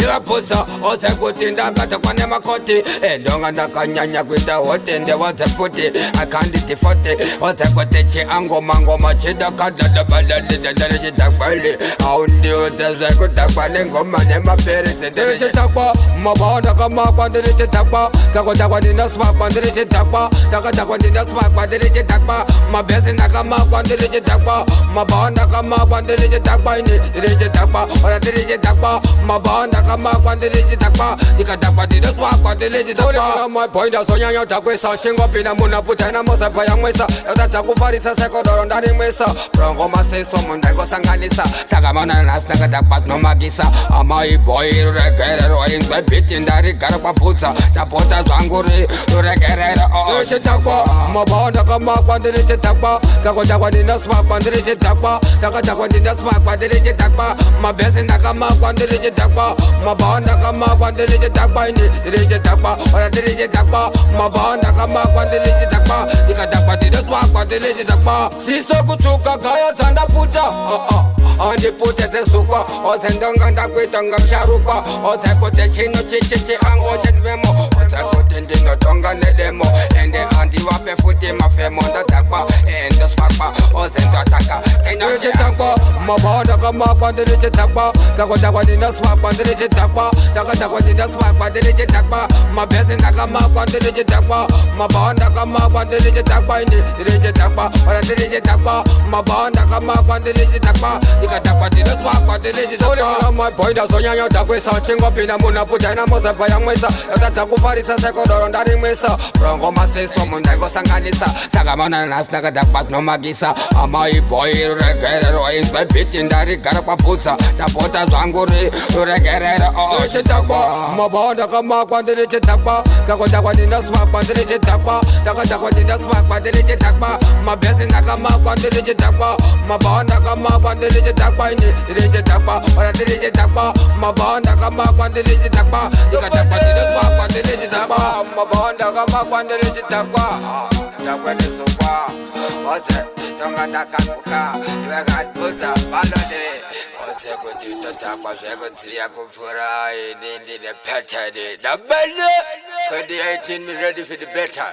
ndiwaputsa ose kuti ndakatakwane makoti endonga ndakanyanya kuita hote ndewadze futi akanditi fote ose kuti chiangomangoma chidakadadabadadidadari chidakwali aundiutezve kutakwane ngoma nemaperisi ndiri chitakwa mabonda kamakwa ndiri chitakwa kakotakwa ndinasvakwa ndiri chitakwa ndakatakwa ndinasvakwa ndiri chitakwa mabhesi ndakamakwa ndiri chitakwa mabonda kamakwa ndiri chitakwa ini ndiri chitakwa ona ndiri chitakwa mabonda kamakwa ndiri chitakwa ndikatakwa ndinasvakwa ndiri chitakwa mapoinda sonyanya takwisa chingopinda munaputana mozabva yamwisa yatatsa kufarisa sekodoro ndarimwisa rongo maseso mundaikosanganisa saka maona nhasi ndakatakwa kunomagisa amaiboyi ruregerero inzwe biti ndarigara kwaputsa ndapota zvangu ruregerero chitakwa mabonda kamakwa ndiri chitakwa kakotakwa ndinasvakwa ndiri chitakwa ndakatakwa ndinasvakwa ndiri chitakwa mabhesi ndakamakwa ndiri chitakwa mabonda kamakwa ndiri chitakwa ini ndiri chitakwa ona ndiri chitakwa mabonda kamakwa ndiri chitakwa ndikatakwa ndinasvakwa ndiri chitakwa siso kutsvuka gaya dzandaputa andipute zesukwa ozendonga ndakuita ngamsharukwa ozekuti chino chichichiango chenvemo ozekuti ndinotonga nedemo ende andiwape futi mafemo ndatakwa endosvakwa ozendotaka chitakwa mabonda kamakwa ndiri chitakwa kakotakwa ndinasvakwa ndiri chitakwa ndakatakwa ndinasvakwa ndiri chitakwa mabhesi ndakamakwa ndiri chitakwa mabonda kamakwa ndiri chitakwa ini ndiri chitakwa ona ndiri chitakwa mabonda kamakwa ndiri chitakwa ndikatakwa ndinasvakwa ndiri chitakwa mapoinda sonyanya takwisa chingopinda munaputana mozabva yamwisa yatatsa kufarisa sekodoro ndarimwisa rongo maseso mundaikosanganisa saka maona nhasi ndakatakwa kunomagisa amaiboyi ruregerero inzwe biti ndarigara kwaputsa ndapota zvangu ruregerero chitakwa mabonda kamakwa ndiri chitakwa kakotakwa ndinasvakwa ndiri chitakwa ndakatakwa ndinasvakwa ndiri chitakwa mabhesi ndakamakwa ndiri chitakwa mabonda kamakwa ndiri chitakwa ini ndiri chitakwa ona ndiri chitakwa mabonda kamakwa ndiri chitakwa ndikatakwa ndinasvakwa ndiri chitakwa mabonda kamakwa ndiri chitakwa ndakwenisukwa oze tonga ndakakuka iwe katiputsa balode oze kuti totakwa zvekudziya kupfura ini ndine pattern ndakubene 2018 ready for the better